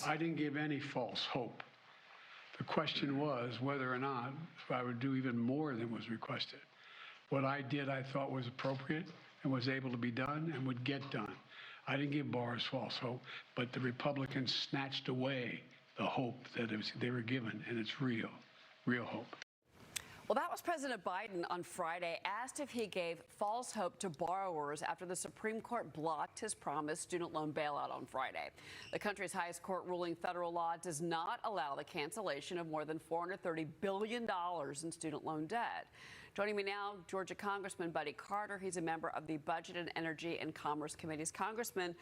I didn't give any false hope. The question was whether or not I would do even more than was requested. What I did, I thought was appropriate and was able to be done and would get done. I didn't give bars false hope, but the Republicans snatched away the hope that they were given, and it's real hope. Well, that was President Biden on Friday, asked if he gave false hope to borrowers after the Supreme Court blocked his promised student loan bailout on Friday. The country's highest court ruling federal law does not allow the cancellation of more than $430 billion in student loan debt. Joining me now, Georgia Congressman Buddy Carter. He's a member of the Budget and Energy and Commerce Committees. Congressman,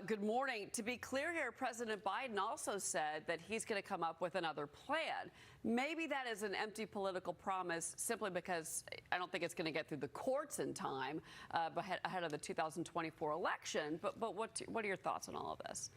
good morning. To be clear here, President Biden also said that he's going to come up with another plan. Maybe that is an empty political promise simply because I don't think it's going to get through the courts in time ahead of the 2024 election. But what are your thoughts on all of this?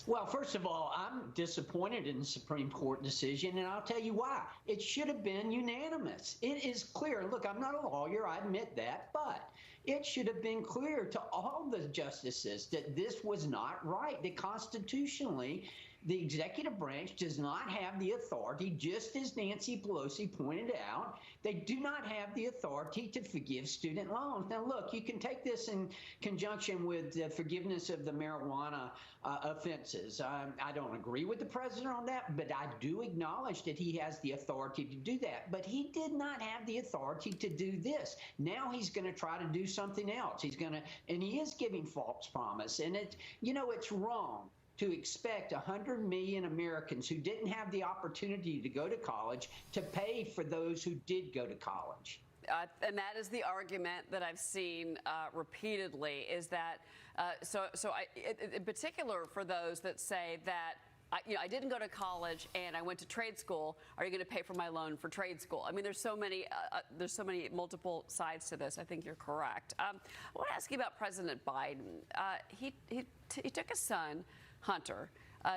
Well, first of all, I'm disappointed in the Supreme Court decision, and I'll tell you why. It should have been unanimous. It is clear. Look, I'm not a lawyer, I admit that, but it should have been clear to all the justices that this was not right, that constitutionally the executive branch does not have the authority, just as Nancy Pelosi pointed out, they do not have the authority to forgive student loans. Now, look, you can take this in conjunction with the forgiveness of the marijuana offenses. I don't agree with the president on that, but I do acknowledge that he has the authority to do that. But he did not have the authority to do this. Now he's going to try to do something else. And he is giving false promise. And it's wrong to expect 100 million Americans who didn't have the opportunity to go to college to pay for those who did go to college. And that is the argument that I've seen repeatedly, is that in particular for those that say that I didn't go to college and I went to trade school. Are you going to pay for my loan for trade school? I mean, there's so many multiple sides to this. I think you're correct. I want to ask you about President Biden. He took his son, Hunter,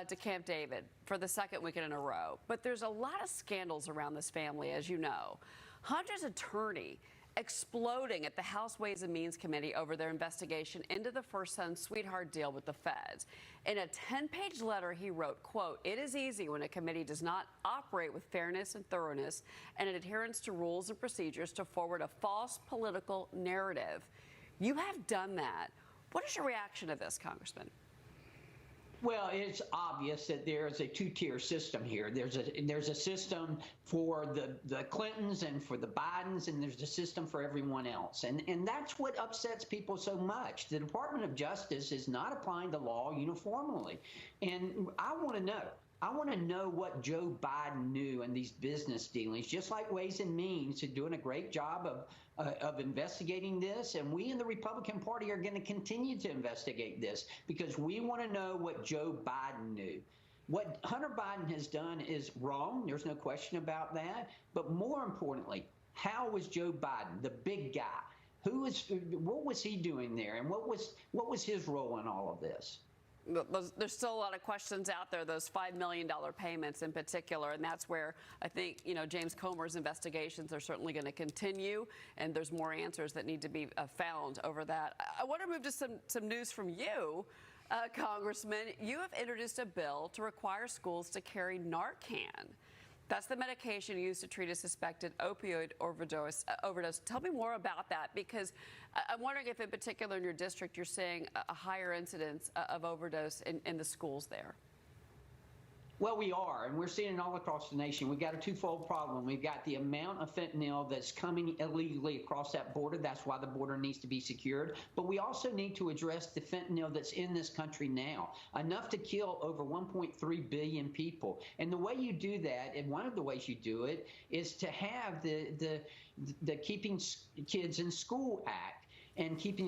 to Camp David for the second weekend in a row. But there's a lot of scandals around this family, as you know. Hunter's attorney exploding at the House Ways and Means Committee over their investigation into the first son sweetheart deal with the feds. In a 10-page letter, he wrote, quote, "It is easy when a committee does not operate with fairness and thoroughness and an adherence to rules and procedures to forward a false political narrative." You have done that. What is your reaction to this, Congressman? Well, it's obvious that there's a two-tier system here. There's a system for the Clintons and for the Bidens, and there's a system for everyone else. And that's what upsets people so much. The Department of Justice is not applying the law uniformly. And I want to know what Joe Biden knew in these business dealings, just like Ways and Means are doing a great job of investigating this. And we in the Republican Party are going to continue to investigate this because we want to know what Joe Biden knew. What Hunter Biden has done is wrong. There's no question about that. But more importantly, how was Joe Biden, the big guy, what was he doing there? And what was his role in all of this? There's still a lot of questions out there, those $5 million payments in particular, and that's where I think, James Comer's investigations are certainly going to continue, and there's more answers that need to be found over that. I want to move to some news from you, Congressman. You have introduced a bill to require schools to carry Narcan. That's the medication used to treat a suspected opioid overdose. Tell me more about that, because I'm wondering if in particular in your district you're seeing a higher incidence of overdose in the schools there. Well, we are, and we're seeing it all across the nation. We've got a twofold problem. We've got the amount of fentanyl that's coming illegally across that border. That's why the border needs to be secured. But we also need to address the fentanyl that's in this country now, enough to kill over 1.3 billion people. And the way you do that, and one of the ways you do it, is to have the Keeping Kids in School Act and Keeping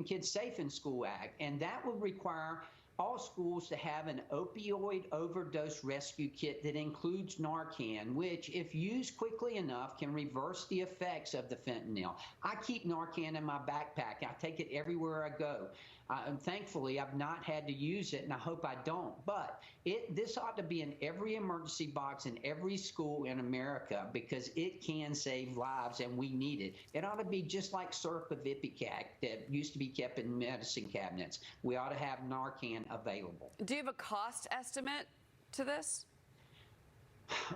Kids Safe in School Act. And that would require all schools to have an opioid overdose rescue kit that includes Narcan, which, if used quickly enough, can reverse the effects of the fentanyl. I keep Narcan in my backpack. I take it everywhere I go. And thankfully, I've not had to use it, and I hope I don't. But this ought to be in every emergency box in every school in America because it can save lives, and we need it. It ought to be just like syrup of Ipecac that used to be kept in medicine cabinets. We ought to have Narcan available. Do you have a cost estimate to this?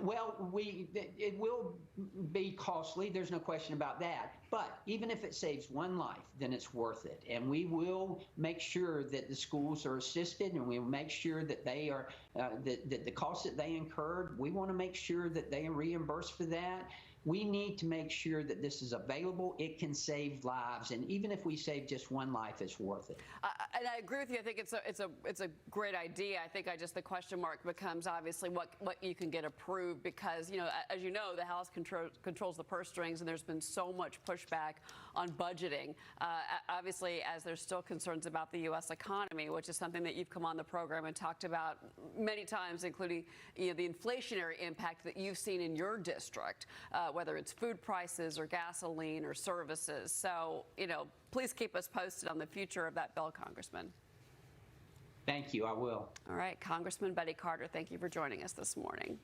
Well, it will be costly. There's no question about that. But even if it saves one life, then it's worth it. And we will make sure that the schools are assisted, and we'll make sure that they are that the costs that they incurred, we want to make sure that they are reimbursed for that. We need to make sure that this is available. It can save lives, and even if we save just one life, it's worth it. And I agree with you. I think it's a great idea. I think the question mark becomes obviously what you can get approved because as you know the House controls the purse strings, and there's been so much pushback on budgeting. Obviously, as there's still concerns about the U.S. economy, which is something that you've come on the program and talked about many times, including the inflationary impact that you've seen in your district. Whether it's food prices or gasoline or services. So, please keep us posted on the future of that bill, Congressman. Thank you. I will. All right. Congressman Betty Carter, thank you for joining us this morning.